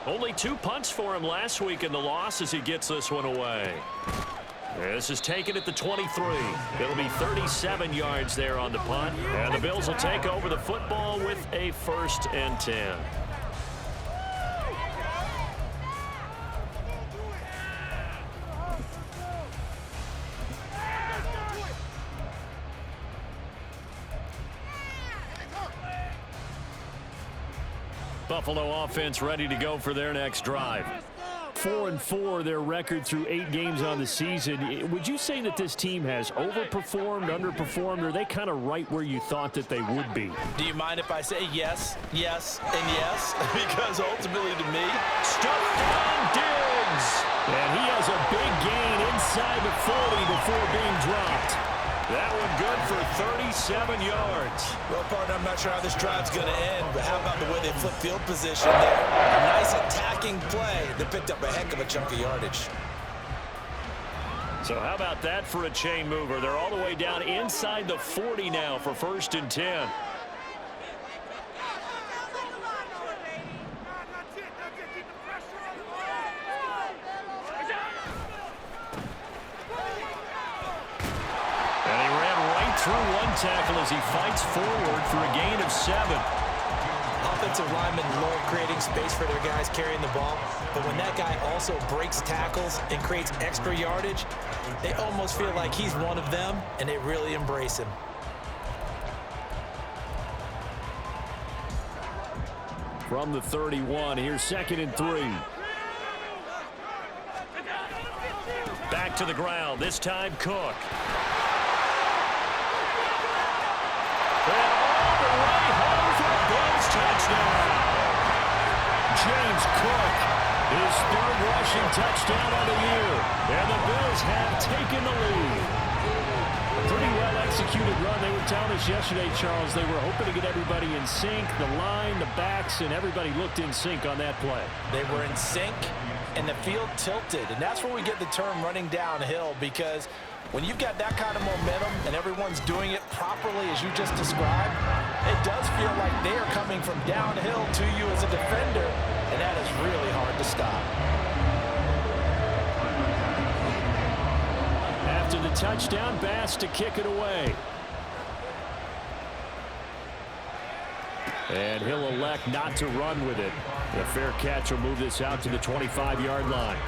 Only 2 punts for him last week in the loss as he gets this one away. This is taken at the 23. It'll be 37 yards there on the punt. And the Bills will take over the football with a 1st and 10. Buffalo offense ready to go for their next drive. 4-4 their record through 8 games on the season. Would you say that this team has overperformed, underperformed, or are they kind of right where you thought that they would be? Do you mind if I say yes, yes, and yes? Because ultimately to me, stuffed down Diggs. And he has a big gain inside the 40 before being dropped. That one good for 37 yards. Well, partner, I'm not sure how this drive's going to end, but how about the way they flip field position there? A nice attacking play that picked up a heck of a chunk of yardage. So how about that for a chain mover? They're all the way down inside the 40 now for 1st and 10. Through one tackle as he fights forward for a gain of 7. Offensive linemen love creating space for their guys carrying the ball, but when that guy also breaks tackles and creates extra yardage, they almost feel like he's one of them, and they really embrace him. From the 31, here's 2nd and 3. Back to the ground, this time Cook. And all the way home for a Bills touchdown. James Cook, his 3rd rushing touchdown of the year. And the Bills have taken the lead. A pretty well-executed run. They were telling us yesterday, Charles, they were hoping to get everybody in sync. The line, the backs, and everybody looked in sync on that play. They were in sync, and the field tilted. And that's where we get the term running downhill, because when you've got that kind of momentum and everyone's doing it properly as you just described, it does feel like they are coming from downhill to you as a defender, and that is really hard to stop. After the touchdown, Bass to kick it away. And he'll elect not to run with it. The fair catch will move this out to the 25-yard line.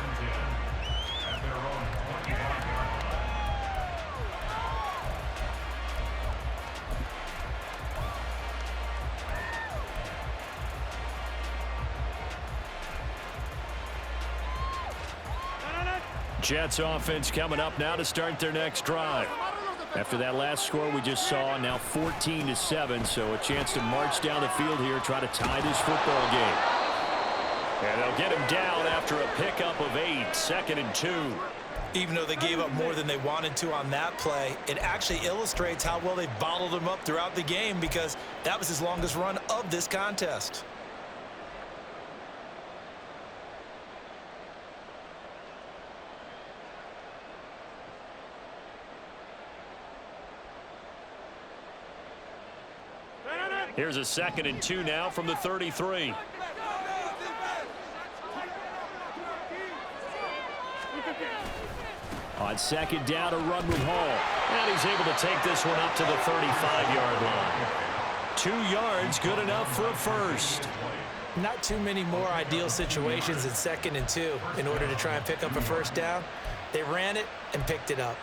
Jets offense coming up now to start their next drive. After that last score we just saw, now 14-7, so a chance to march down the field here, try to tie this football game. And they'll get him down after a pickup of 8, 2nd and 2. Even though they gave up more than they wanted to on that play, it actually illustrates how well they bottled him up throughout the game, because that was his longest run of this contest. Here's a 2nd and 2 now from the 33. On 2nd down, a run with Hall. And he's able to take this one up to the 35-yard line. 2 yards, good enough for a 1st. Not too many more ideal situations in 2nd and 2 in order to try and pick up a 1st down. They ran it and picked it up.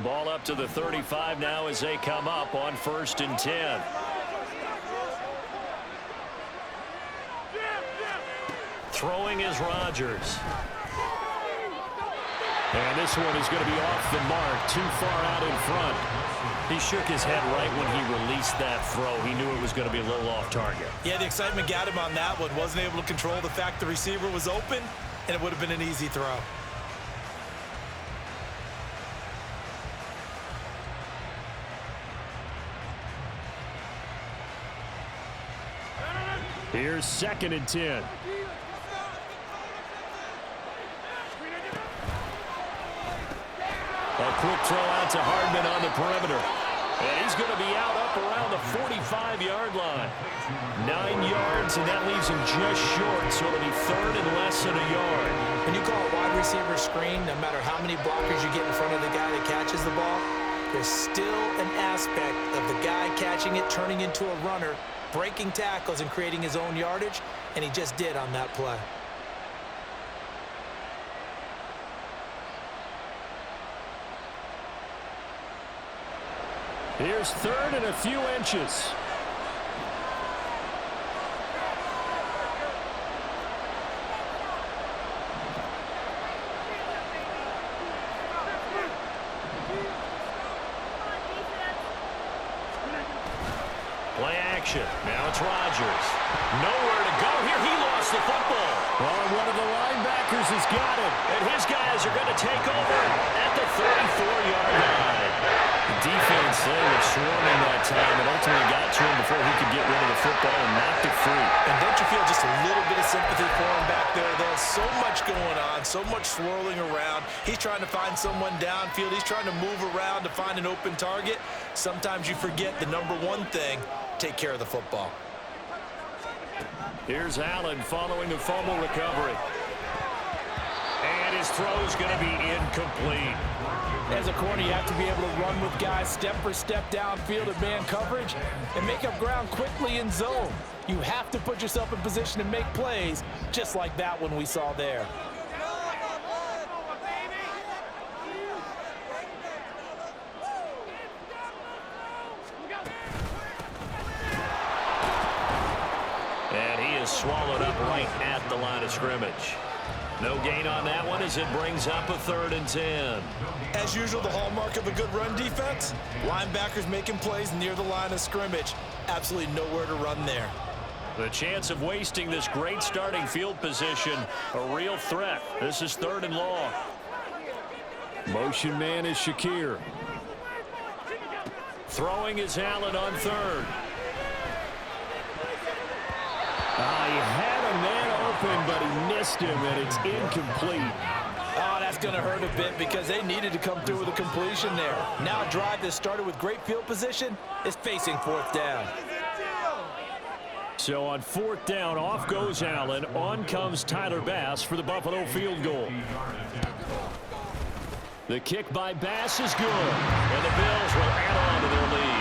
Ball up to the 35 now as they come up on 1st and 10. Throwing is Rodgers. And this one is going to be off the mark, too far out in front. He shook his head right when he released that throw. He knew it was going to be a little off target. Yeah, the excitement got him on that one. Wasn't able to control the fact the receiver was open, and it would have been an easy throw. Here's 2nd and 10. quick throw out to Hardman on the perimeter. And he's going to be out up around the 45-yard line. 9 yards, and that leaves him just short, so it'll be third and less than a yard. When you call a wide receiver screen, no matter how many blockers you get in front of the guy that catches the ball, there's still an aspect of the guy catching it, turning into a runner, breaking tackles and creating his own yardage, and he just did on that play. Here's third and a few inches. Play action. Now it's Rodgers. Nowhere to go here. He lost the football. Well, one of the linebackers has got it. And his guys are going to take over at the 34-yard line. The defense, they were swarming that time and ultimately got to him before he could get rid of the football and knocked it free. And don't you feel just a little bit of sympathy for him back there, though? So much going on, so much swirling around. He's trying to find someone downfield. He's trying to move around to find an open target. Sometimes you forget the number one thing, take care of the football. Here's Allen following the fumble recovery. And his throw's going to be incomplete. As a corner, you have to be able to run with guys step for step downfield in man coverage and make up ground quickly in zone. You have to put yourself in position to make plays, just like that one we saw there. And he is swallowed up right at the line of scrimmage. No gain on that one as it brings up a 3rd and 10. As usual, the hallmark of a good run defense, linebackers making plays near the line of scrimmage. Absolutely nowhere to run there. The chance of wasting this great starting field position, a real threat. This is 3rd and long. Motion man is Shakir. Throwing is Allen on 3rd. He had a man open, but he missed him, and it's incomplete. Oh, that's going to hurt a bit because they needed to come through with a completion there. Now a drive that started with great field position is facing 4th down. So on 4th down, off goes Allen. On comes Tyler Bass for the Buffalo field goal. The kick by Bass is good, and the Bills will add on to their lead.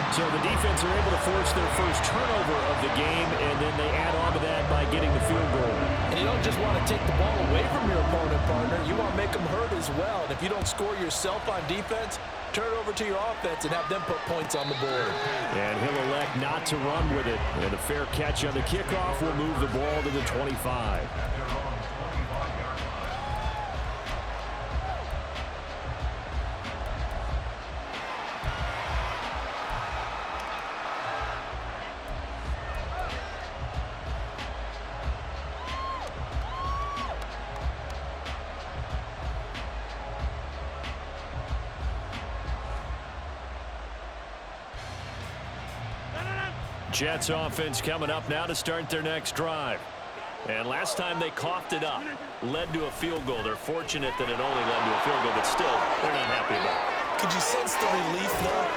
So the defense are able to force their first turnover of the game, and then they add on to that by getting the field goal. And you don't just want to take the ball away from your opponent, partner. You want to make them hurt as well. And if you don't score yourself on defense, turn it over to your offense and have them put points on the board. And he'll elect not to run with it. And a fair catch on the kickoff will move the ball to the 25. Jets offense coming up now to start their next drive. And last time they coughed it up, led to a field goal. They're fortunate that it only led to a field goal, but still, they're not happy about it. Could you sense the relief, though,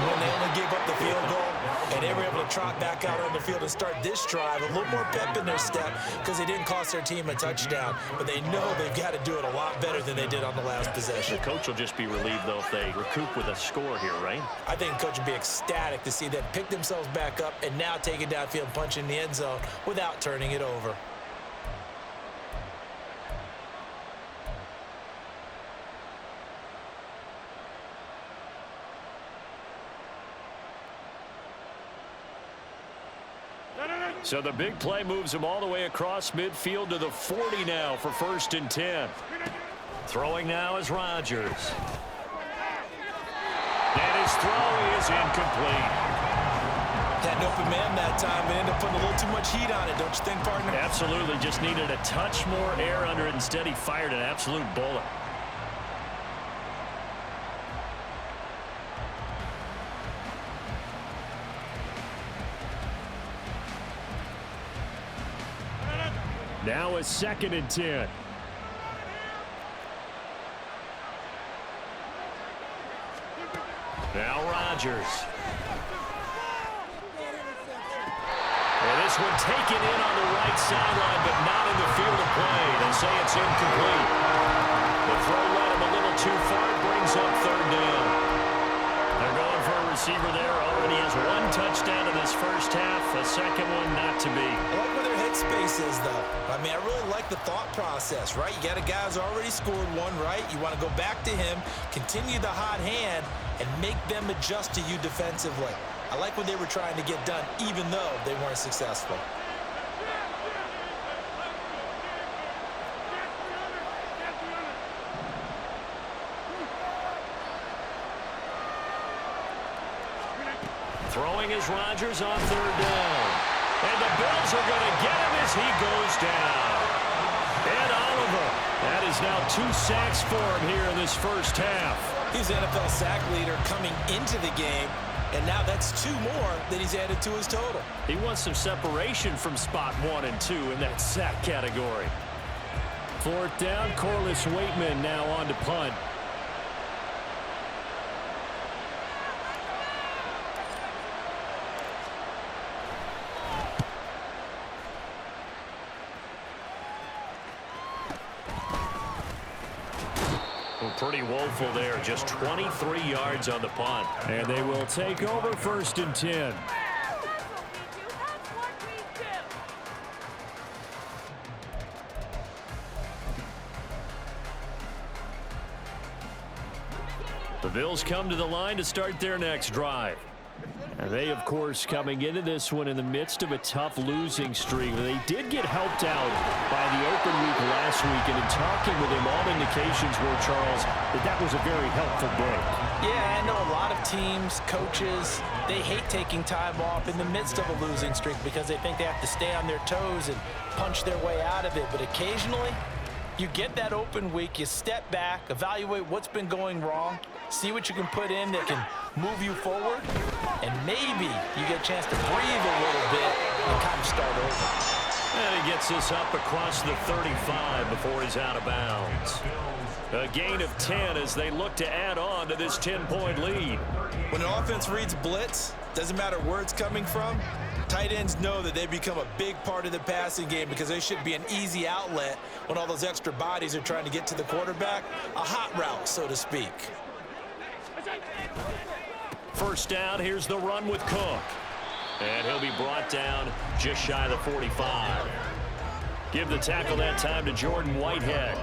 when they only gave up the field goal and they were able to trot back out on the field and start this drive? A little more pep in their step because they didn't cost their team a touchdown, but they know they've got to do it a lot better than they did on the last possession. The coach will just be relieved, though, if they recoup with a score here, right? I think the coach would be ecstatic to see them pick themselves back up and now take it downfield and punch in the end zone without turning it over. So the big play moves him all the way across midfield to the 40 now for 1st and 10. Throwing now is Rodgers. And his throw is incomplete. Had an open man that time, but ended up putting a little too much heat on it, don't you think, partner? Absolutely. Just needed a touch more air under it. Instead, he fired an absolute bullet. Now a 2nd and 10. Now Rodgers. And this one taken in on the right sideline, but not in the field of play. They say it's incomplete. The throw led him a little too far. It brings up third down. They're going for a receiver there. Already has one touchdown in this first half. A second one not to be. I like where their headspace is, though. I mean, I really like the thought process, right? You got a guy who's already scored one, right? You want to go back to him, continue the hot hand, and make them adjust to you defensively. I like what they were trying to get done, even though they weren't successful. Throwing is Rodgers on third down. And the Bills are going to get him as he goes down. And Oliver, that is now 2 sacks for him here in this first half. He's NFL sack leader coming into the game, and now that's 2 more that he's added to his total. He wants some separation from spot 1 and 2 in that sack category. Fourth down, Corliss Waitman now on to punt. Pretty woeful there, just 23 yards on the punt. And they will take over first and 10. The Bills come to the line to start their next drive. And they, of course, coming into this one in the midst of a tough losing streak. They did get helped out by the open week last week, and in talking with him, all indications were, Charles, that was a very helpful break. Yeah, I know a lot of teams, coaches, they hate taking time off in the midst of a losing streak because they think they have to stay on their toes and punch their way out of it. But occasionally, you get that open week, you step back, evaluate what's been going wrong, see what you can put in that can move you forward, and maybe you get a chance to breathe a little bit and kind of start over. And he gets this up across the 35 before he's out of bounds. A gain of 10 as they look to add on to this 10-point lead. When an offense reads blitz, doesn't matter where it's coming from, tight ends know that they become a big part of the passing game because they should be an easy outlet when all those extra bodies are trying to get to the quarterback. A hot route, so to speak. First down, here's the run with Cook. And he'll be brought down just shy of the 45. Give the tackle that time to Jordan Whitehead.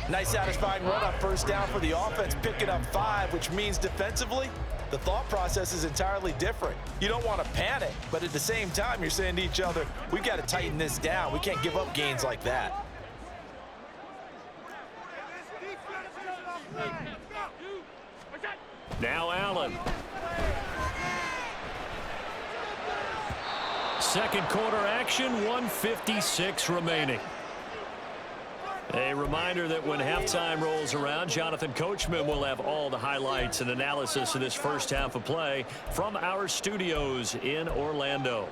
Nice satisfying run on first down for the offense, picking up 5, which means defensively, the thought process is entirely different. You don't want to panic, but at the same time, you're saying to each other, we got to tighten this down. We can't give up gains like that. Now Allen. Second quarter action, 1:56 remaining. A reminder that when halftime rolls around, Jonathan Coachman will have all the highlights and analysis of this first half of play from our studios in Orlando.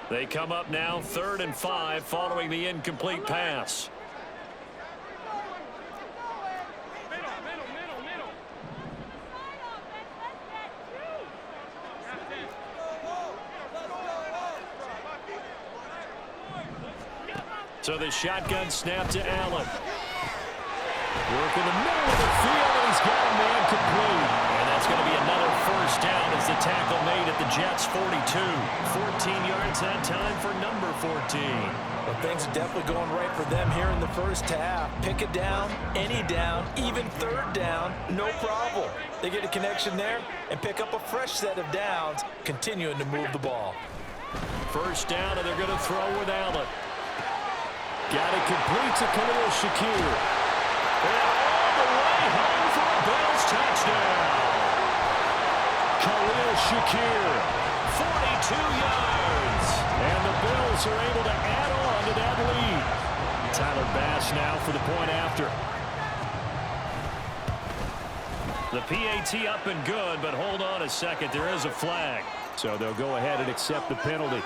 They come up now 3rd and 5 following the incomplete pass. So the shotgun snap to Allen. Work in the middle of the field, and he's got a man complete. And that's going to be another first down as the tackle made at the Jets' 42. 14 yards that time for number 14. Well, things are definitely going right for them here in the first half. Pick a down, any down, even third down, no problem. They get a connection there and pick up a fresh set of downs, continuing to move the ball. First down, and they're going to throw with Allen. Got it complete to Khalil Shakir. And all the way home for a Bills touchdown. Khalil Shakir, 42 yards. And the Bills are able to add on to that lead. Tyler Bass now for the point after. The PAT up and good, but hold on a second. There is a flag. So they'll go ahead and accept the penalty.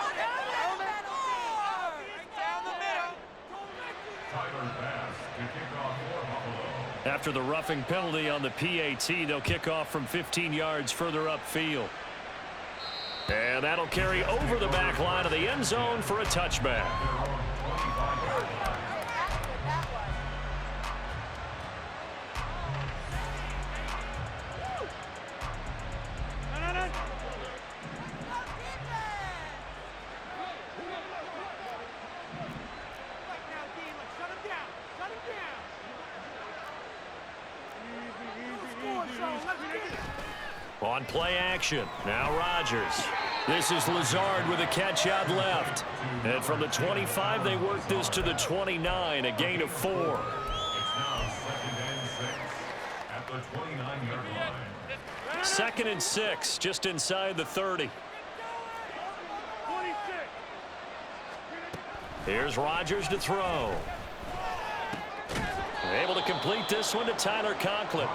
After the roughing penalty on the PAT, they'll kick off from 15 yards further upfield. And that'll carry over the back line of the end zone for a touchback. On play action, now Rodgers. This is Lazard with a catch out left. And from the 25, they work this to the 29, a gain of 4. Second and 6, just inside the 30. Here's Rodgers to throw. Able to complete this one to Tyler Conklin.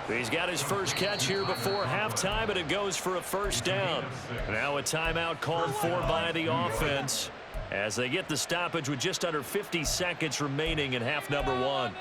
He's got his first catch here before halftime, and it goes for a first down. Now a timeout called for by the offense as they get the stoppage with just under 50 seconds remaining in half number 1.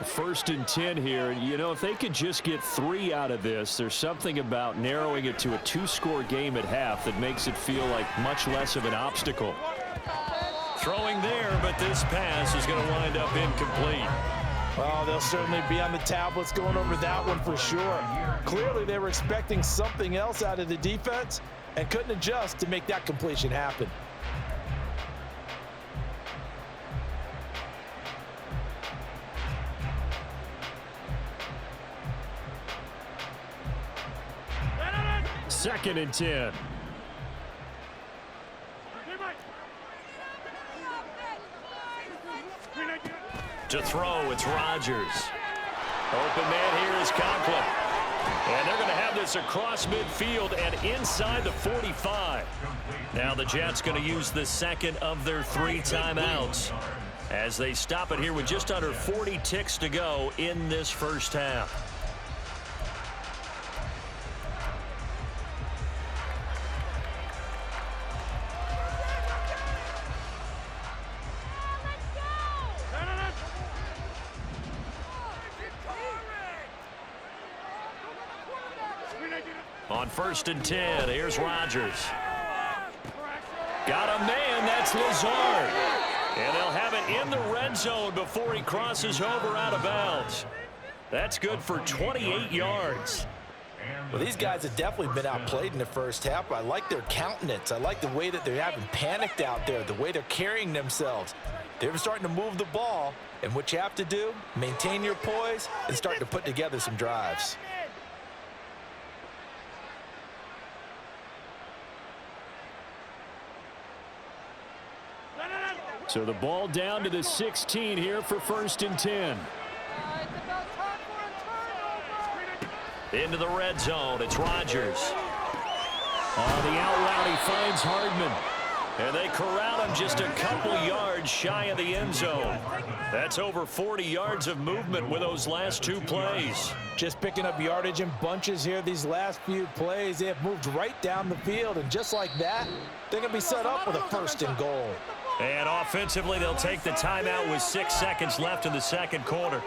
First and 10 here. You know, if they could just get 3 out of this, there's something about narrowing it to a 2-score game at half that makes it feel like much less of an obstacle. Throwing there, but this pass is going to wind up incomplete. Well, they'll certainly be on the tablets going over that one for sure. Clearly, they were expecting something else out of the defense and couldn't adjust to make that completion happen. Second and 10. To throw, it's Rodgers. Open man here is Conklin. And they're going to have this across midfield and inside the 45. Now the Jets going to use the second of their 3 timeouts as they stop it here with just under 40 ticks to go in this first half. On first and 10, here's Rodgers. Got a man, that's Lazard. And they'll have it in the red zone before he crosses over out of bounds. That's good for 28 yards. Well, these guys have definitely been outplayed in the first half. I like their countenance. I like the way that they're having panicked out there, the way they're carrying themselves. They're starting to move the ball, and what you have to do, maintain your poise and start to put together some drives. So the ball down to the 16 here for first and 10. Into the red zone, it's Rodgers. On the out route, he finds Hardman. And they corral him just a couple yards shy of the end zone. That's over 40 yards of movement with those last 2 plays. Just picking up yardage in bunches here these last few plays. They have moved right down the field, and just like that, they're going to be set up with a first and goal. And offensively, they'll take the timeout with 6 seconds left in the second quarter.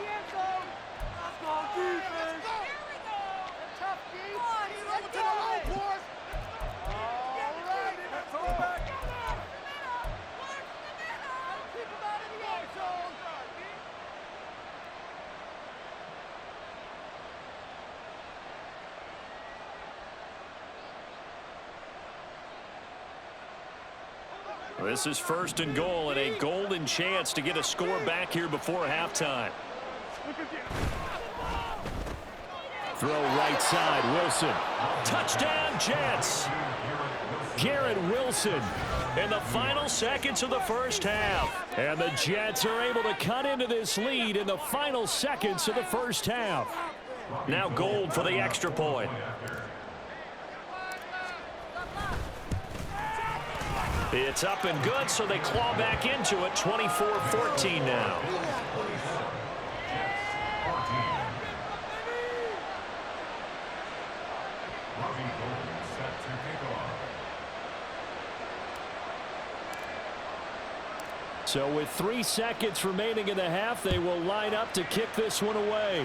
This is first and goal and a golden chance to get a score back here before halftime. Throw right side, Wilson. Touchdown, Jets. Garrett Wilson in the final seconds of the first half. And the Jets are able to cut into this lead in the final seconds of the first half. Now Gold for the extra point. It's up and good, so they claw back into it, 24-14 now. So with 3 seconds remaining in the half, they will line up to kick this one away.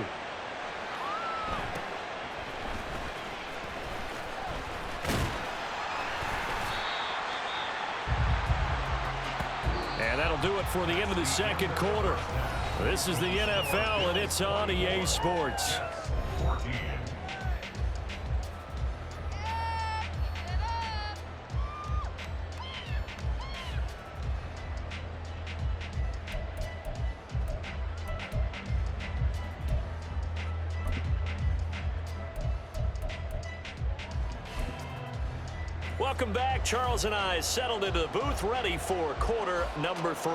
And that'll do it for the end of the second quarter. This is the NFL, and it's on EA Sports. Welcome back. Charles and I settled into the booth, ready for quarter number 3.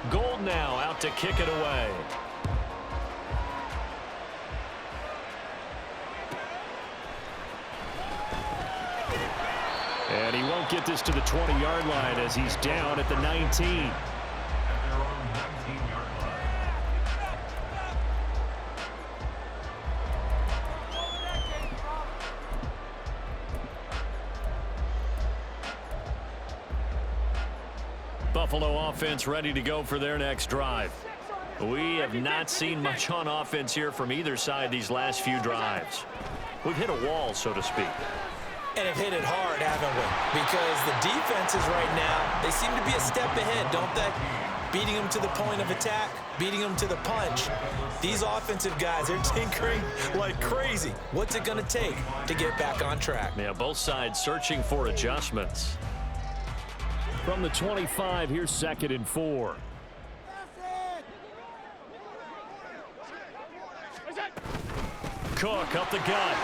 Gold now out to kick it away. And he won't get this to the 20-yard line as he's down at the 19. Buffalo offense ready to go for their next drive. We have not seen much on offense here from either side these last few drives. We've hit a wall, so to speak. And have hit it hard, haven't we? Because the defenses right now, they seem to be a step ahead, don't they? Beating them to the point of attack, beating them to the punch. These offensive guys, they're tinkering like crazy. What's it going to take to get back on track? Yeah, both sides searching for adjustments. From the 25, here's 2nd and 4. Cook up the gut.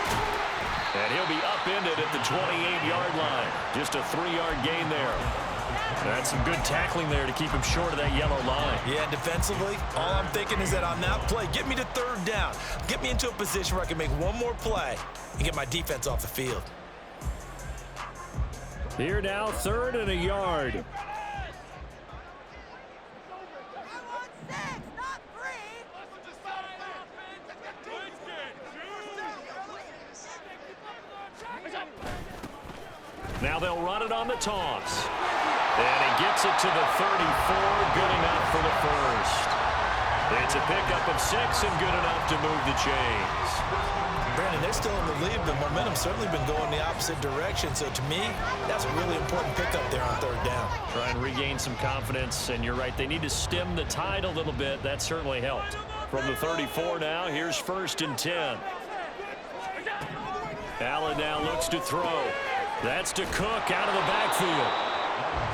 And he'll be upended at the 28-yard line. Just a 3-yard gain there. That's some good tackling there to keep him short of that yellow line. Yeah, defensively, all I'm thinking is that on that play, get me to 3rd down. Get me into a position where I can make one more play and get my defense off the field. Here now, 3rd and a yard. Now they'll run it on the toss. And he gets it to the 34, good enough for the first. It's a pickup of 6 and good enough to move the chains. Brandon, they're still in the lead, but momentum's certainly been going the opposite direction. So to me, that's a really important pickup there on 3rd down. Try and regain some confidence, and you're right, they need to stem the tide a little bit. That certainly helped. From the 34 now, here's 1st and 10. Allen now looks to throw. That's to Cook out of the backfield.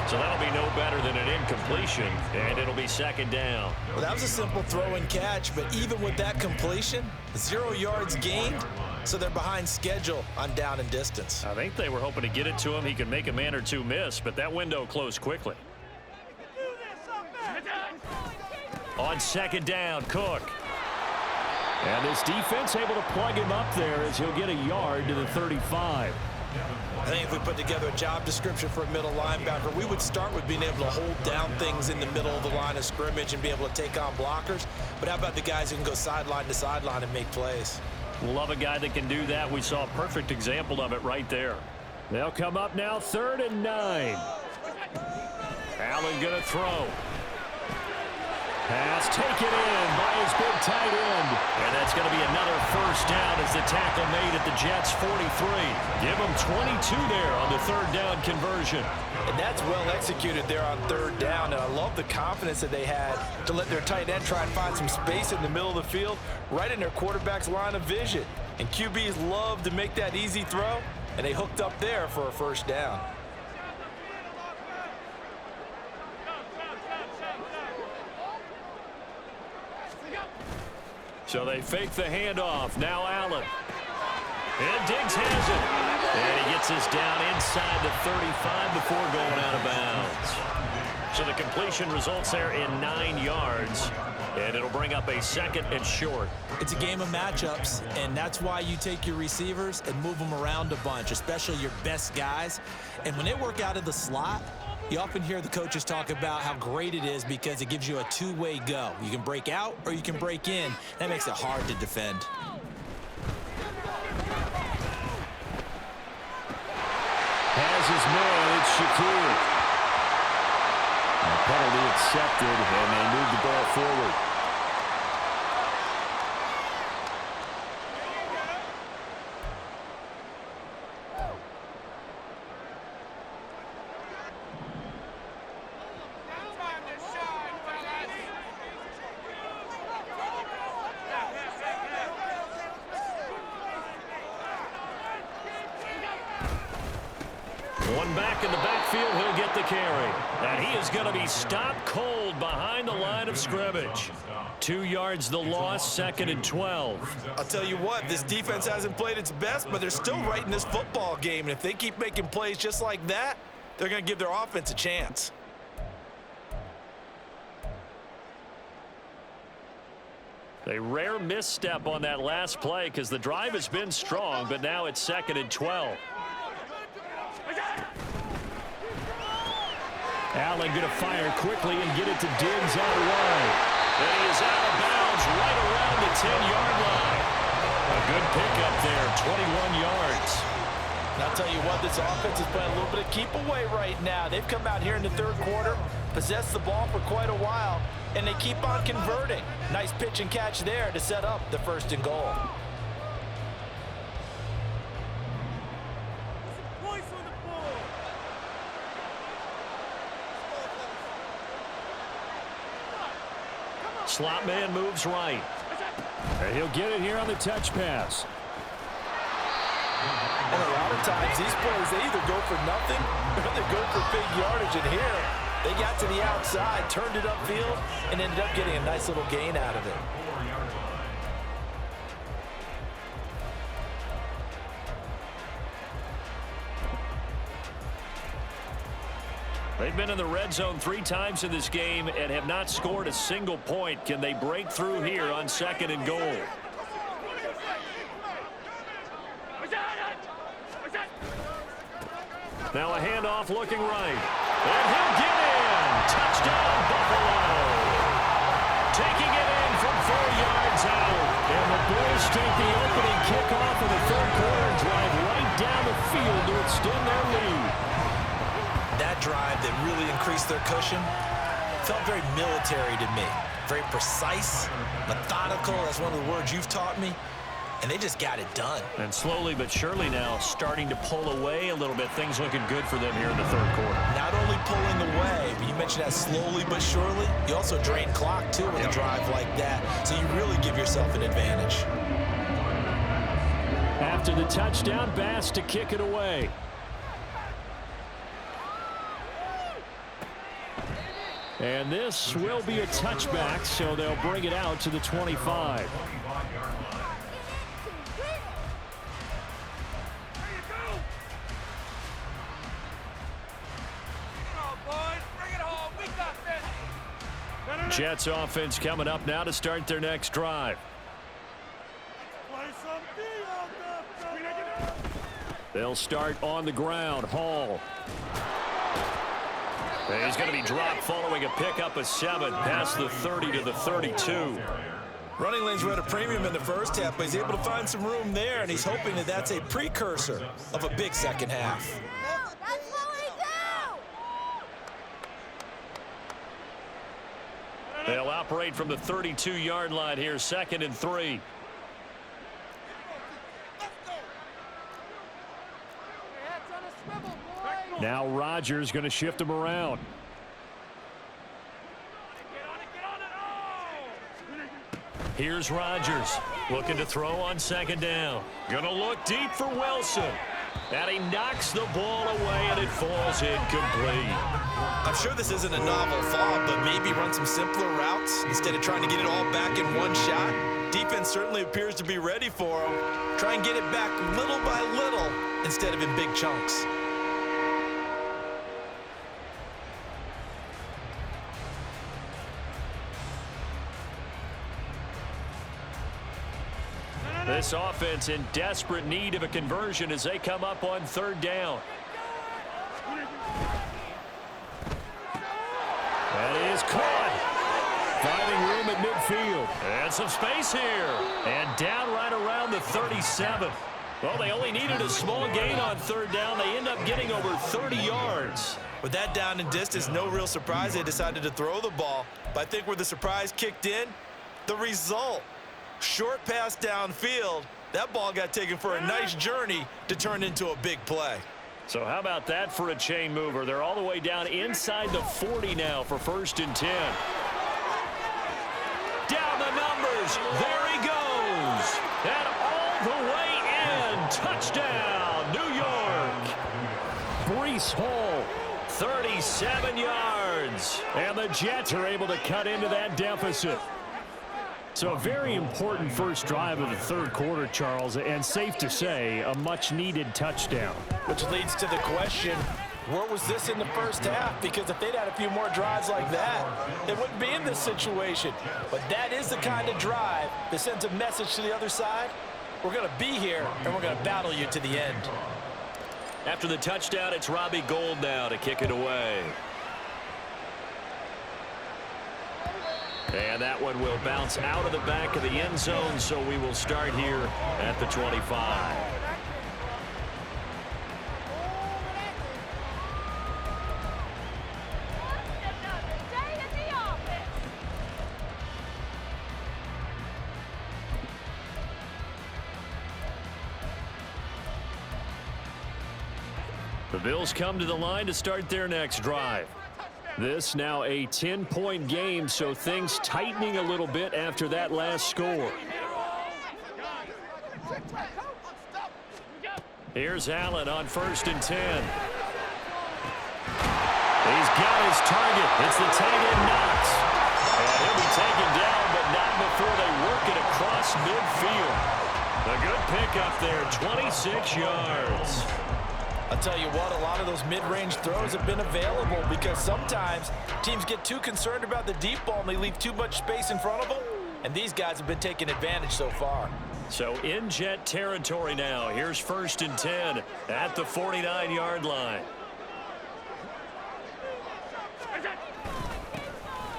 So that'll be no better than an incompletion, and it'll be 2nd down. Well, that was a simple throw and catch, but even with that completion, 0 yards gained, so they're behind schedule on down and distance. I think they were hoping to get it to him. He could make a man or two miss, but that window closed quickly. On 2nd down, Cook. And this defense able to plug him up there as he'll get a yard to the 35. I think if we put together a job description for a middle linebacker, we would start with being able to hold down things in the middle of the line of scrimmage and be able to take on blockers. But how about the guys who can go sideline to sideline and make plays? Love a guy that can do that. We saw a perfect example of it right there. They'll come up now, 3rd and 9. Allen going to throw. Pass taken in by his big tight end. And that's going to be another 1st down as the tackle made at the Jets' 43. Give them 22 there on the 3rd down conversion. And that's well executed there on 3rd down. And I love the confidence that they had to let their tight end try and find some space in the middle of the field, right in their quarterback's line of vision. And QBs love to make that easy throw, and they hooked up there for a 1st down. So they fake the handoff. Now Allen. And Diggs has it. And he gets this down inside the 35 before going out of bounds. So the completion results there in 9 yards. And it'll bring up a 2nd and short. It's a game of matchups, and that's why you take your receivers and move them around a bunch, especially your best guys. And when they work out of the slot, you often hear the coaches talk about how great it is because it gives you a two-way go. You can break out or you can break in. That makes it hard to defend. his man. It's Shakir. A penalty accepted, and they move the ball forward. One back in the backfield, he'll get the carry. And he is going to be stopped cold behind the line of scrimmage. 2 yards the loss, 2nd and 12. I'll tell you what, this defense hasn't played its best, but they're still right in this football game. And if they keep making plays just like that, they're going to give their offense a chance. A rare misstep on that last play because the drive has been strong, but now it's 2nd and 12. Allen going to fire quickly and get it to Diggs out wide. And he is out of bounds right around the 10-yard line. A good pickup there, 21 yards. And I'll tell you what, this offense is playing a little bit of keep away right now. They've come out here in the third quarter, possessed the ball for quite a while, and they keep on converting. Nice pitch and catch there to set up the 1st and goal. Slot man moves right. And he'll get it here on the touch pass. And a lot of times, these plays, they either go for nothing or they go for big yardage. And here, they got to the outside, turned it upfield, and ended up getting a nice little gain out of it. They've been in the red zone 3 times in this game and have not scored a single point. Can they break through here on 2nd and goal? Now a handoff looking right. And he'll get in. Touchdown, Buffalo. Taking it in from 4 yards out. And the Bulls take the opening kickoff of the third quarter and drive right down the field to extend their lead. That drive that really increased their cushion felt very military to me. Very precise, methodical. That's one of the words you've taught me. And they just got it done. And slowly but surely now starting to pull away a little bit. Things looking good for them here in the third quarter. Not only pulling away, but you mentioned that slowly but surely. You also drain clock, too, with a drive like that. So you really give yourself an advantage. After the touchdown, Bass to kick it away. And this will be a touchback, so they'll bring it out to the 25. Jets offense coming up now to start their next drive. They'll start on the ground. Hall. And he's going to be dropped following a pickup of 7 past the 30 to the 32. Running lanes were at a premium in the first half, but he's able to find some room there, and he's hoping that that's a precursor of a big second half. They'll operate from the 32-yard line here, 2nd and 3. Now Rodgers going to shift him around. Here's Rodgers looking to throw on 2nd down. Going to look deep for Wilson. And he knocks the ball away, and it falls incomplete. I'm sure this isn't a novel thought, but maybe run some simpler routes instead of trying to get it all back in one shot. Defense certainly appears to be ready for him. Try and get it back little by little instead of in big chunks. This offense in desperate need of a conversion as they come up on 3rd down. That is caught. Finding room at midfield. And some space here. And down right around the 37. Well, they only needed a small gain on third down. They end up getting over 30 yards. With that down and distance, no real surprise they decided to throw the ball. But I think where the surprise kicked in, the result. Short pass downfield. That ball got taken for a nice journey to turn into a big play. So how about that for a chain mover? They're all the way down inside the 40 now for 1st and 10. Down the numbers. There he goes. And all the way in. Touchdown, New York. Breece Hall, 37 yards. And the Jets are able to cut into that deficit. So a very important first drive of the third quarter, Charles, and safe to say, a much-needed touchdown. Which leads to the question, where was this in the first half? Because if they'd had a few more drives like that, they wouldn't be in this situation. But that is the kind of drive that sends a message to the other side. We're going to be here, and we're going to battle you to the end. After the touchdown, it's Robbie Gould now to kick it away. And that one will bounce out of the back of the end zone, so we will start here at the 25. The Bills come to the line to start their next drive. This now a 10-point game, so things tightening a little bit after that last score. Here's Allen on 1st and 10. He's got his target. It's the tight end Knox. And he'll be taken down, but not before they work it across midfield. A good pickup there, 26 yards. I'll tell you what, a lot of those mid-range throws have been available because sometimes teams get too concerned about the deep ball and they leave too much space in front of them, and these guys have been taking advantage so far. So in Jet territory now. Here's 1st and 10 at the 49-yard line.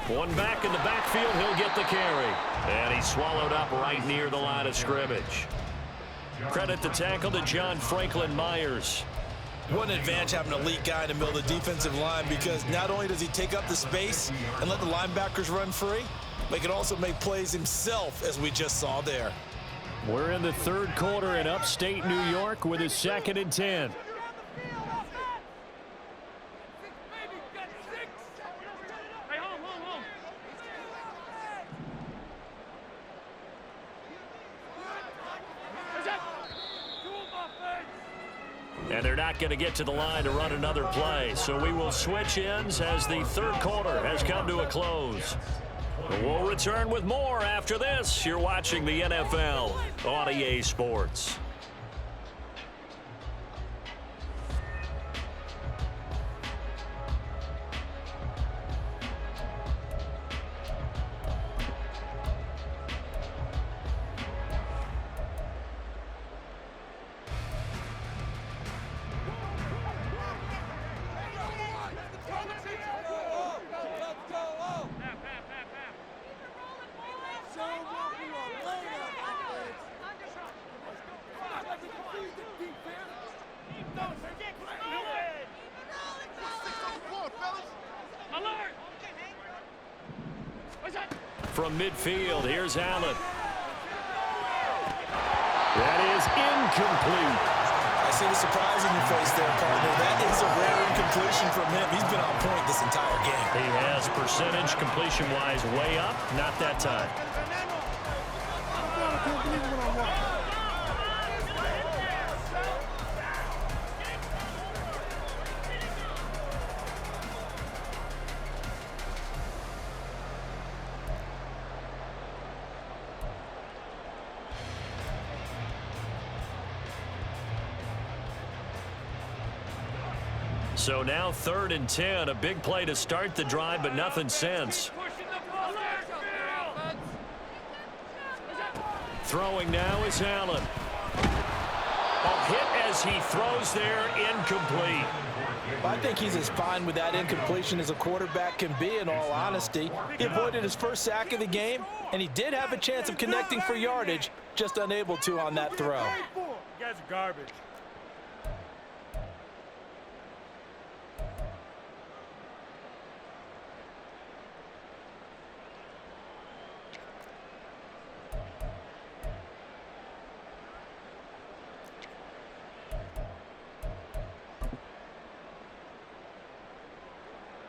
One back in the backfield, he'll get the carry. And he's swallowed up right near the line of scrimmage. Credit the tackle to John Franklin Myers. What an advantage having an elite guy in the middle of the defensive line, because not only does he take up the space and let the linebackers run free, but he can also make plays himself, as we just saw there. We're in the third quarter in upstate New York with a 2nd and 10. And they're not going to get to the line to run another play. So we will switch ends as the third quarter has come to a close. We'll return with more after this. You're watching the NFL on EA Sports. From midfield, here's Allen. That is incomplete. I see the surprise in your face there, partner. That is a rare incompletion from him. He's been on point this entire game. He has percentage completion-wise way up, not that time. So now 3rd and 10, a big play to start the drive, but nothing since. Throwing now is Allen. A hit as he throws there, incomplete. I think he's as fine with that incompletion as a quarterback can be, in all honesty. He avoided his first sack of the game, and he did have a chance of connecting for yardage, just unable to on that throw. guy's garbage.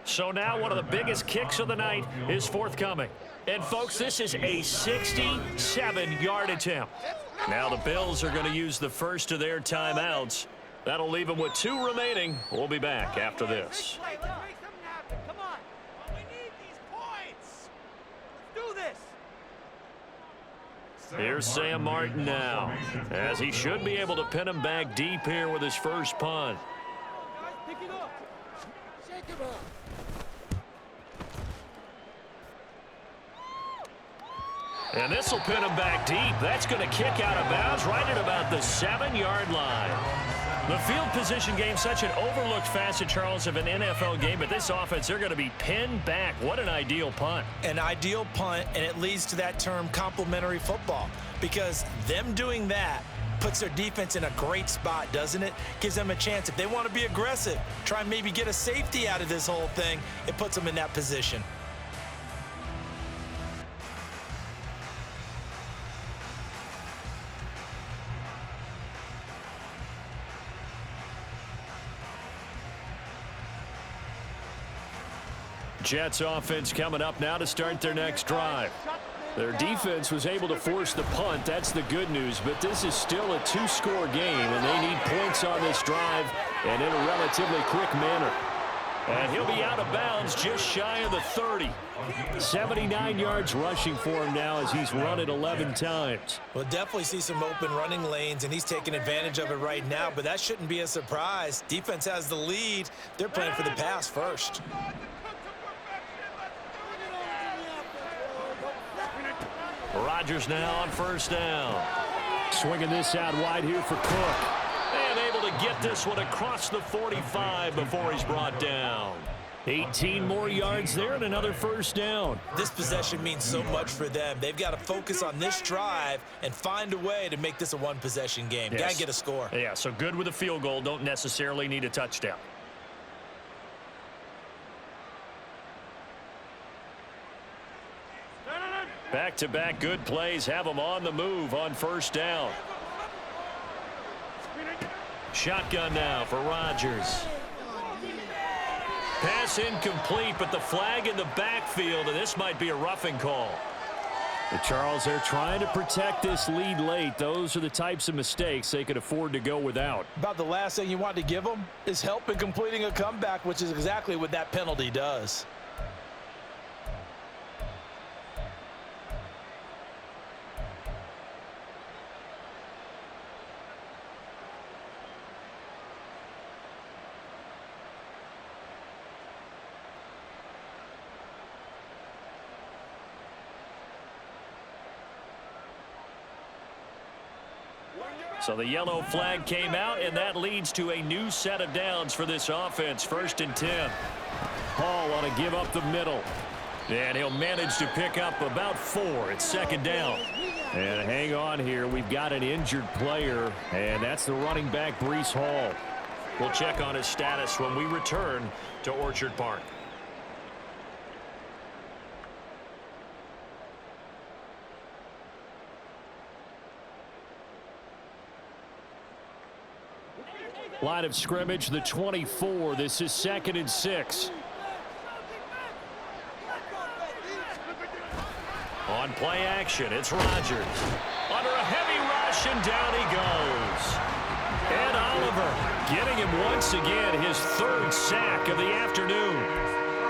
So now one of the biggest kicks of the night is forthcoming. And, folks, this is a 67-yard attempt. Now the Bills are going to use the first of their timeouts. That'll leave them with 2 remaining. We'll be back after this. Come on. We need these points. Let's do this. Here's Sam Martin now, as he should be able to pin him back deep here with his first punt. Pick it up. Shake it up. And this will pin him back deep. That's going to kick out of bounds right at about the 7-yard line. The field position game, such an overlooked facet, Charles, of an NFL game. But this offense, they're going to be pinned back. What an ideal punt. An ideal punt, and it leads to that term complementary football. Because them doing that puts their defense in a great spot, doesn't it? Gives them a chance. If they want to be aggressive, try and maybe get a safety out of this whole thing, it puts them in that position. Jets offense coming up now to start their next drive. Their defense was able to force the punt. That's the good news. But this is still a 2-score game, and they need points on this drive and in a relatively quick manner. And he'll be out of bounds just shy of the 30. 79 yards rushing for him now as he's run it 11 times. We'll definitely see some open running lanes, and he's taking advantage of it right now. But that shouldn't be a surprise. Defense has the lead. They're playing for the pass first. Rodgers now on first down. Swinging this out wide here for Cook. And able to get this one across the 45 before he's brought down. 18 more yards there and another first down. This possession means so much for them. They've got to focus on this drive and find a way to make this a one-possession game. Yes. Got to get a score. Yeah, so good with a field goal. Don't necessarily need a touchdown. Back-to-back good plays have them on the move on first down. Shotgun now for Rodgers. Pass incomplete, but the flag in the backfield, and this might be a roughing call. The Charles, they're trying to protect this lead late. Those are the types of mistakes they could afford to go without. About the last thing you want to give them is help in completing a comeback, which is exactly what that penalty does. So the yellow flag came out, and that leads to a new set of downs for this offense. 1st and 10. Hall on a give up the middle. And he'll manage to pick up about 4. It's 2nd down. And hang on here. We've got an injured player, and that's the running back, Breece Hall. We'll check on his status when we return to Orchard Park. Line of scrimmage, the 24. This is 2nd and 6. On play action, it's Rodgers. Under a heavy rush, and down he goes. And Oliver getting him once again, his 3rd sack of the afternoon.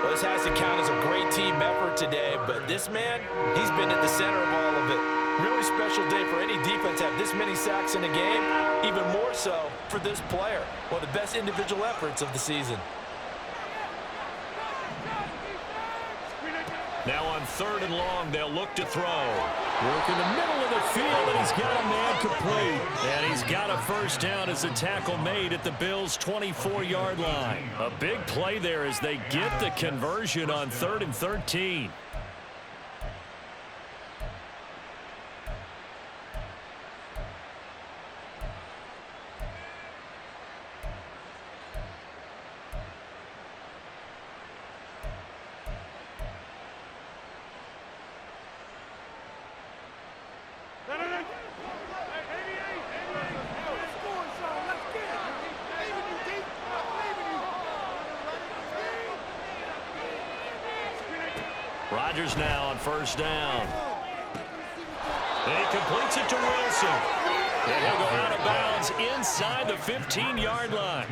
Well, this has to count as a great team effort today, but this man, he's been at the center of all of it. Really special day for any defense to have this many sacks in a game, even more so for this player. One of the best individual efforts of the season. Now on 3rd and long, they'll look to throw. Work in the middle of the field, and he's got a man complete. And he's got a first down as the tackle made at the Bills' 24-yard line. A big play there as they get the conversion on 3rd and 13. Rodgers now on first down. He completes it to Wilson. And he'll go out of bounds inside the 15-yard line.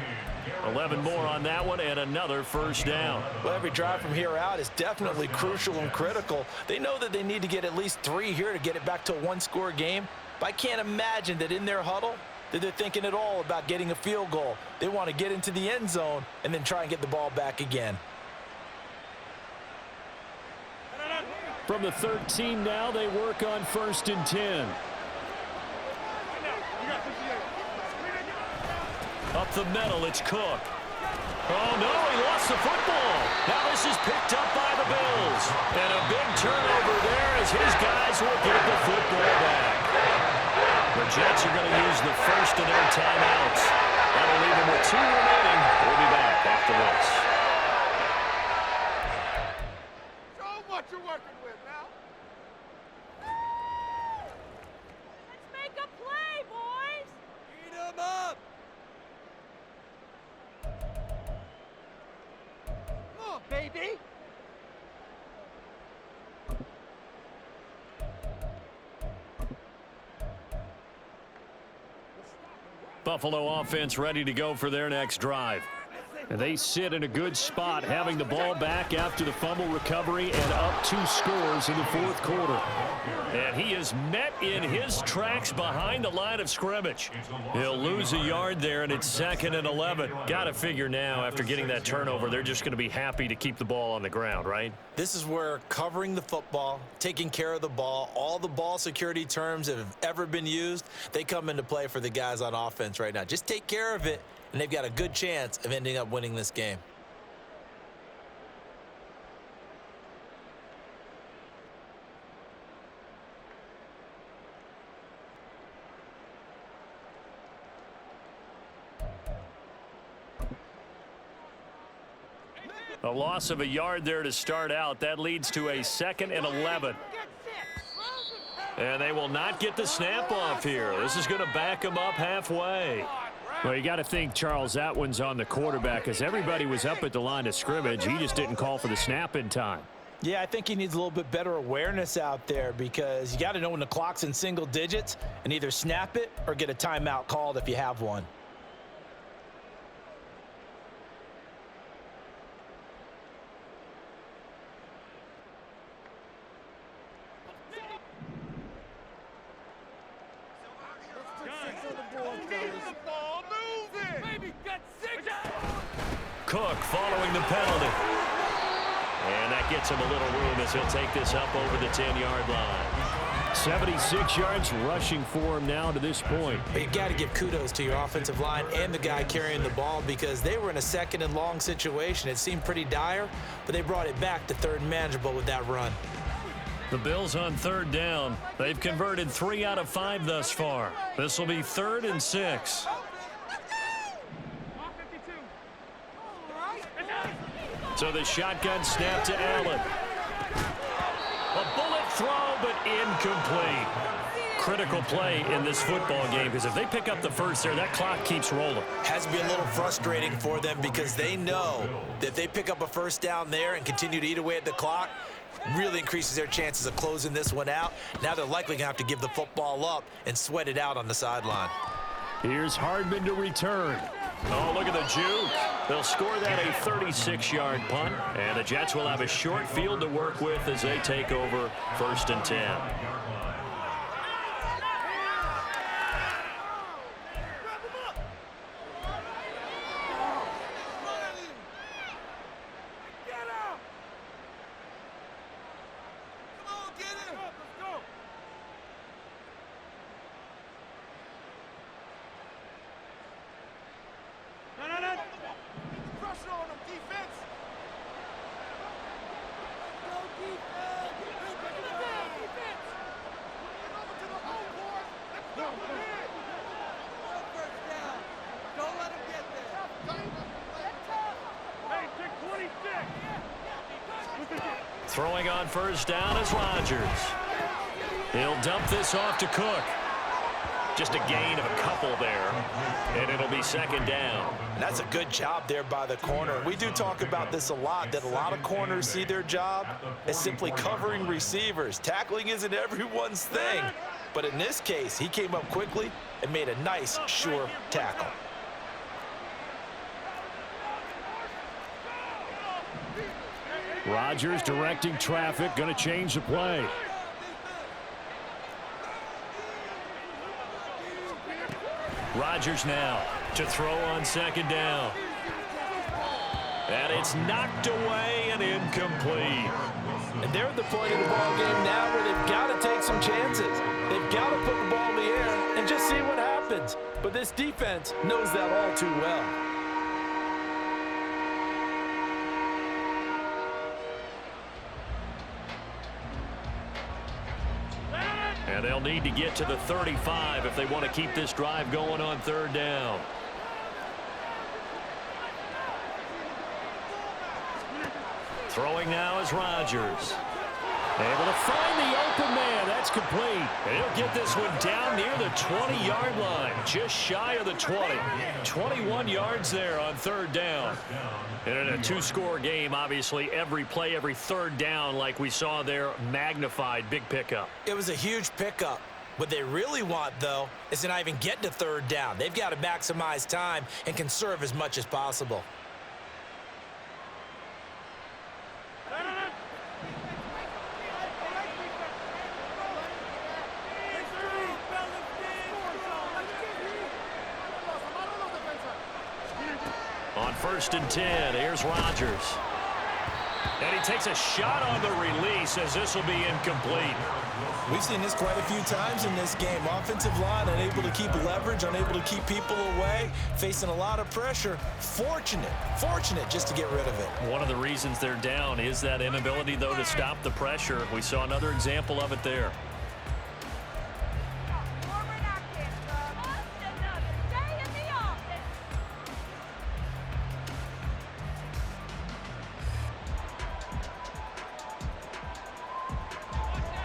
11 more on that one and another first down. Well, every drive from here out is definitely crucial and critical. They know that they need to get at least 3 here to get it back to a one-score game. But I can't imagine that in their huddle that they're thinking at all about getting a field goal. They want to get into the end zone and then try and get the ball back again. From the 13 now, they work on first and 10. Up the middle, it's Cook. Oh, no, he lost the football. Now this is picked up by the Bills. And a big turnover there as his guys will get the football back. The Jets are going to use the first of their timeouts. That'll leave them with 2 remaining. We'll be back after this. Show 'em what you're working with now. Let's make a play, boys. Eat 'em up. Come on, baby. Buffalo offense ready to go for their next drive. And they sit in a good spot, having the ball back after the fumble recovery and up 2 scores in the fourth quarter. And he is met in his tracks behind the line of scrimmage. He'll lose a yard there, and it's 2nd and 11. Got to figure now, after getting that turnover, they're just going to be happy to keep the ball on the ground, right? This is where covering the football, taking care of the ball, all the ball security terms that have ever been used, they come into play for the guys on offense right now. Just take care of it, and they've got a good chance of ending up winning this game. A loss of a yard there to start out. That leads to a 2nd and 11. And they will not get the snap off here. This is going to back them up halfway. Well, you got to think, Charles, that one's on the quarterback, as everybody was up at the line of scrimmage. He just didn't call for the snap in time. Yeah, I think he needs a little bit better awareness out there, because you got to know when the clock's in single digits and either snap it or get a timeout called if you have one. Cook following the penalty. And that gets him a little room as he'll take this up over the 10-yard line. 76 yards rushing for him now to this point. But you got to give kudos to your offensive line and the guy carrying the ball, because they were in a 2nd and long situation. It seemed pretty dire, but they brought it back to 3rd and manageable with that run. The Bills on 3rd down. They've converted 3 out of 5 thus far. This will be 3rd and 6. So the shotgun snap to Allen. A bullet throw, but incomplete. Critical play in this football game, because if they pick up the first there, that clock keeps rolling. Has to be a little frustrating for them, because they know that if they pick up a first down there and continue to eat away at the clock, really increases their chances of closing this one out. Now they're likely going to have to give the football up and sweat it out on the sideline. Here's Hardman to return. Oh, look at the juke. They'll score that a 36-yard punt, and the Jets will have a short field to work with as they take over 1st and 10. Throwing on first down is Rodgers. He'll dump this off to Cook. Just a gain of a couple there, and it'll be second down. And that's a good job there by the corner. We do talk about this a lot, that a lot of corners see their job as simply covering receivers. Tackling isn't everyone's thing. But in this case, he came up quickly and made a nice, sure tackle. Rodgers directing traffic, going to change the play. Rodgers now to throw on second down. And it's knocked away and incomplete. And they're at the point of the ball game now where they've got to take some chances. They've got to put the ball in the air and just see what happens. But this defense knows that all too well. And they'll need to get to the 35 if they want to keep this drive going on third down. Throwing now is Rodgers. Able to find the open man. That's complete. And he'll get this one down near the 20-yard line. Just shy of the 20. 21 yards there on third down. And in a two-score game, obviously, every play, every third down, like we saw there, magnified. Big pickup. It was a huge pickup. What they really want, though, is to not even get to third down. They've got to maximize time and conserve as much as possible. On 1st and 10, here's Rodgers. And he takes a shot on the release as this will be incomplete. We've seen this quite a few times in this game. Offensive line unable to keep leverage, unable to keep people away, facing a lot of pressure. Fortunate just to get rid of it. One of the reasons they're down is that inability, though, to stop the pressure. We saw another example of it there.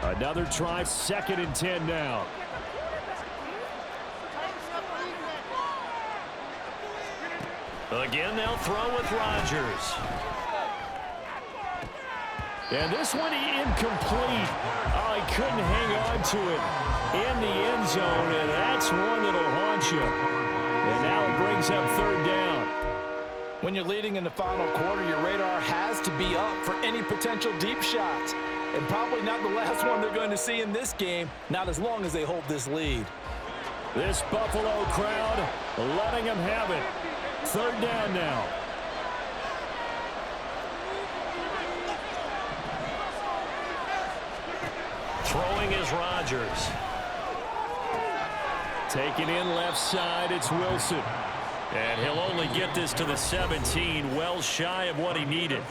Another try, 2nd and 10 now. Again, they'll throw with Rodgers. And this one incomplete. Oh, he couldn't hang on to it in the end zone, and that's one that'll haunt you. And now it brings up third down. When you're leading in the final quarter, your radar has to be up for any potential deep shots. And probably not the last one they're going to see in this game, not as long as they hold this lead. This Buffalo crowd letting them have it. Third down now. Throwing is Rodgers. Taking in left side, it's Wilson. And he'll only get this to the 17, well shy of what he needed.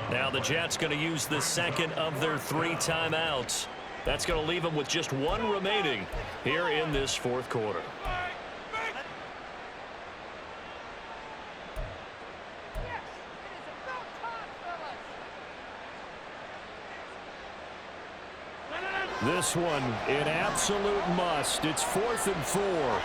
Now the Jets going to use the second of their 3 timeouts. That's going to leave them with just 1 remaining here in this fourth quarter. This one an absolute must. It's 4th and 4.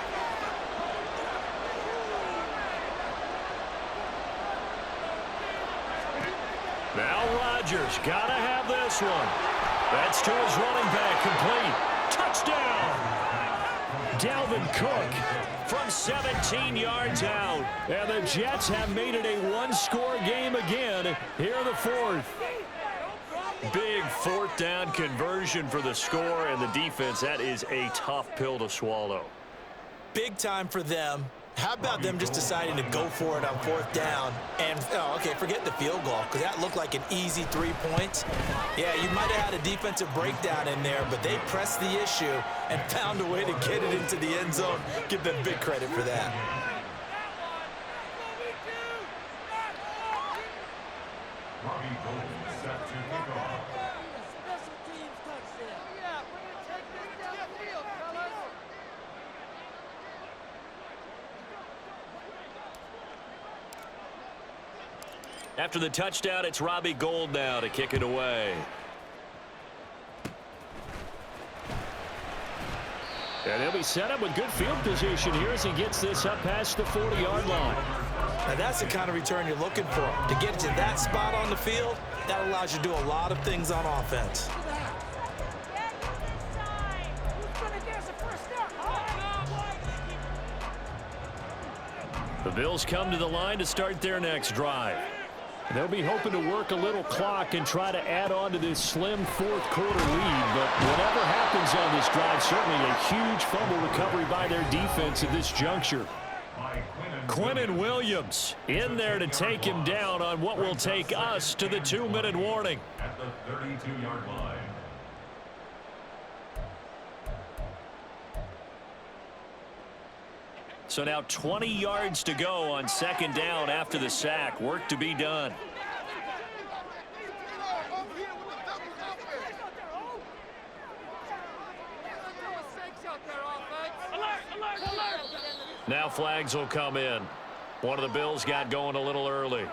Now Rodgers got to have this one. That's to his running back, complete. Touchdown! Dalvin Cook from 17 yards out. And the Jets have made it a 1-score game again here in the 4th. Big 4th down conversion for the score, and the defense, that is a tough pill to swallow. Big time for them. How about them just deciding to go for it on 4th down? And, okay, forget the field goal, because that looked like an easy 3 points. Yeah, you might have had a defensive breakdown in there, but they pressed the issue and found a way to get it into the end zone. Give them big credit for that. After the touchdown, it's Robbie Gould now to kick it away. And he'll be set up with good field position here as he gets this up past the 40-yard line. Now that's the kind of return you're looking for. To get to that spot on the field, that allows you to do a lot of things on offense. The Bills come to the line to start their next drive. They'll be hoping to work a little clock and try to add on to this slim fourth-quarter lead. But whatever happens on this drive, certainly a huge fumble recovery by their defense at this juncture. Quinnen Williams in there to take him down on what will take us to the 2-minute warning. At the 32-yard line. So now 20 yards to go on second down after the sack. Work to be done. Now flags will come in. One of the Bills got going a little early.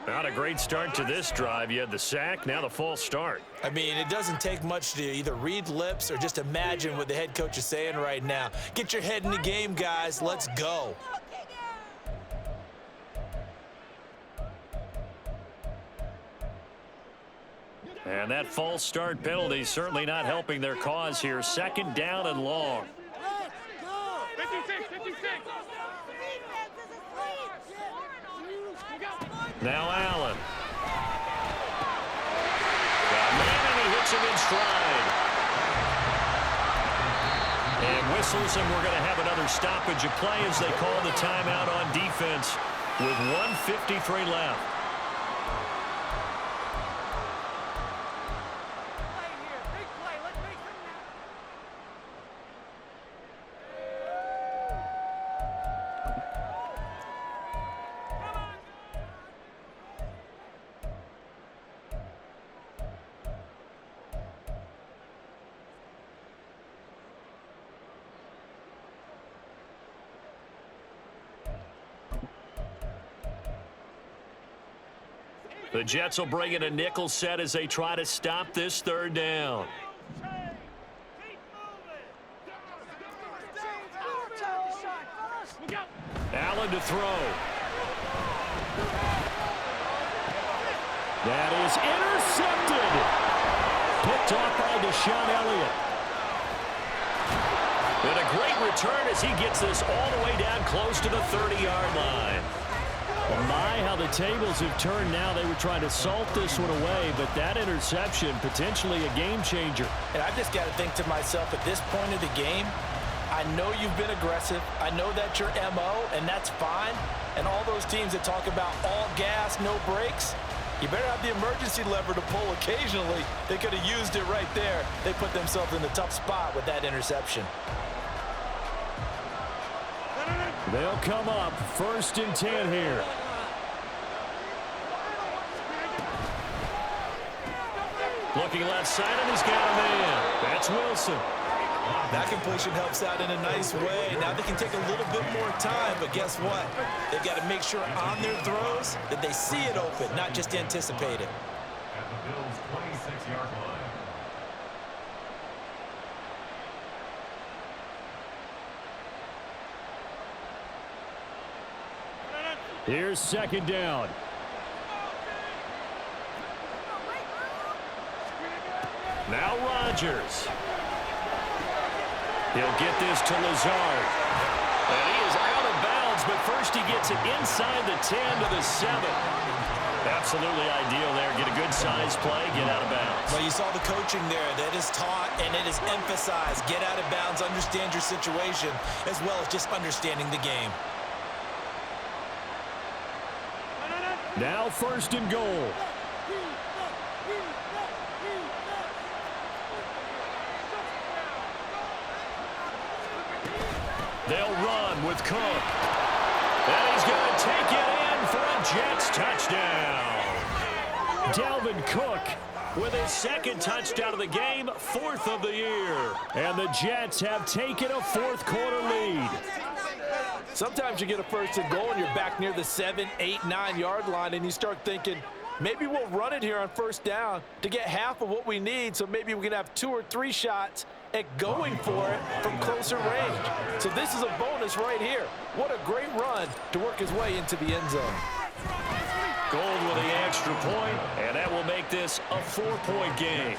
Not a great start to this drive. You had the sack, now the false start. I mean, it doesn't take much to either read lips or just imagine what the head coach is saying right now. Get your head in the game, guys. Let's go. And that false start penalty certainly not helping their cause here. Second down and long. 56, 56. Now Allen. Got a man, and he hits him in stride. And whistles, and we're going to have another stoppage of play as they call the timeout on defense with 1:53 left. The Jets will bring in a nickel set as they try to stop this third down. Allen to throw. That is intercepted. Picked off by Deshaun Elliott. And a great return as he gets this all the way down close to the 30-yard line. Well, my, how the tables have turned now. They were trying to salt this one away, but that interception, potentially a game changer. And I just got to think to myself, at this point of the game, I know you've been aggressive. I know that's your MO, and that's fine. And all those teams that talk about all gas, no brakes, you better have the emergency lever to pull occasionally. They could have used it right there. They put themselves in a tough spot with that interception. They'll come up 1st and 10 here. Looking left side, and he's got a man. That's Wilson. That completion helps out in a nice way. Now they can take a little bit more time, but guess what? They've got to make sure on their throws that they see it open, not just anticipate it. At the Bills' 26-yard line. Here's second down. Now Rodgers. He'll get this to Lazard. And he is out of bounds, but first he gets it inside the 10 to the 7. Absolutely ideal there. Get a good size play, get out of bounds. Well, you saw the coaching there. That is taught and it is emphasized. Get out of bounds, understand your situation, as well as just understanding the game. Now 1st and goal. They'll run with Cook. And he's going to take it in for a Jets touchdown. Dalvin Cook with his 2nd touchdown of the game, 4th of the year. And the Jets have taken a 4th-quarter lead. Sometimes you get a 1st and goal and you're back near the 7, 8, 9-yard line and you start thinking, maybe we'll run it here on 1st down to get half of what we need, so maybe we can have 2 or 3 shots at going for it from closer range. So this is a bonus right here. What a great run to work his way into the end zone. Gold with the extra point, and that will make this a 4-point game.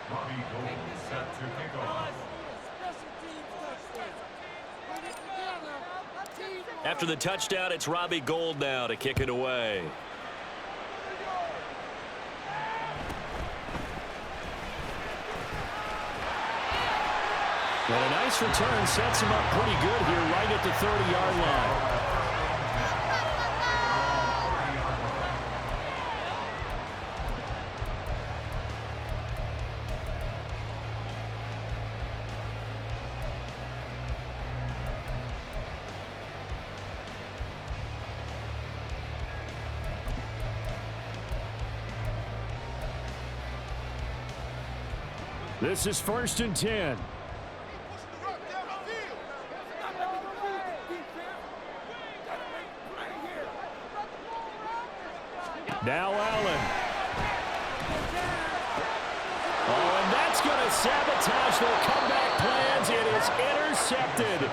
Robbie Gold set to kick off. After the touchdown, it's Robbie Gold now to kick it away. And a nice return sets him up pretty good here right at the 30-yard line. This is 1st and 10. Now Allen. Oh, and that's going to sabotage their comeback plans. It is intercepted.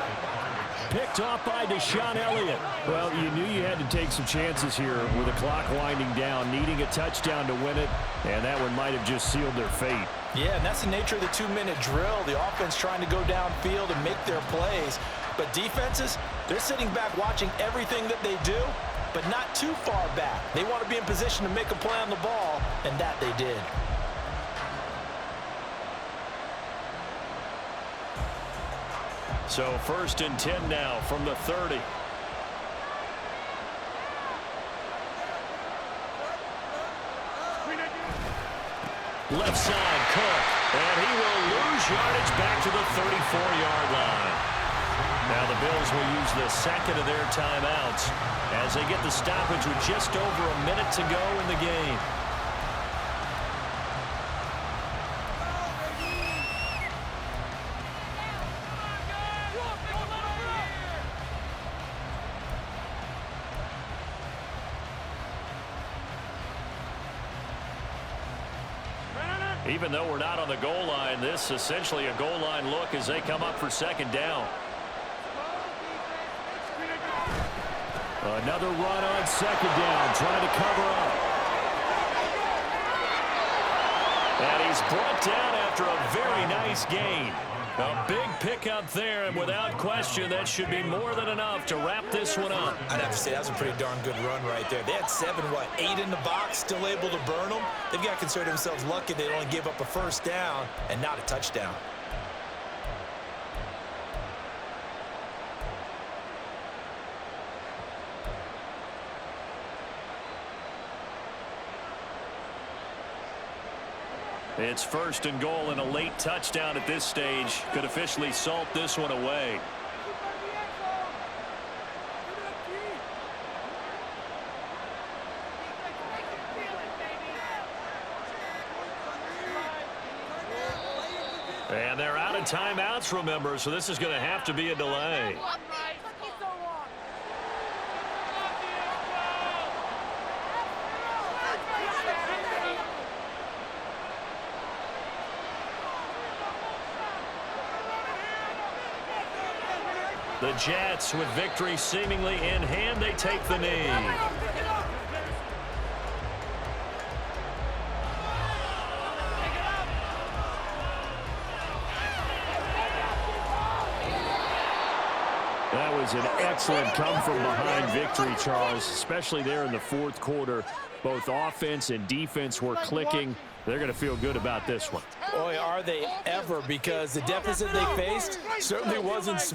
Picked off by Deshaun Elliott. Well, you knew you had to take some chances here with the clock winding down, needing a touchdown to win it, and that one might have just sealed their fate. Yeah, and that's the nature of the 2-minute drill. The offense trying to go downfield and make their plays. But defenses, they're sitting back watching everything that they do, but not too far back. They want to be in position to make a play on the ball, and that they did. So 1st and 10 now from the 30. Left side, Cook. And he will lose yardage back to the 34-yard line. Now the Bills will use the second of their timeouts as they get the stoppage with just over a minute to go in the game. Even though we're not on the goal line, this is essentially a goal line look as they come up for 2nd down. Another run on 2nd down, trying to cover up. And he's brought down after a very nice gain. A big pickup there, and without question, that should be more than enough to wrap this one up. I'd have to say that was a pretty darn good run right there. They had 8 in the box, still able to burn them. They've got to consider themselves lucky they only gave up a 1st down and not a touchdown. It's 1st and goal, and a late touchdown at this stage could officially salt this one away. And they're out of timeouts, remember, so this is going to have to be a delay. The Jets, with victory seemingly in hand, they take the knee. That was an excellent come-from-behind victory, Charles, especially there in the 4th quarter. Both offense and defense were clicking. They're going to feel good about this one. Boy, are they ever, because the deficit they faced certainly wasn't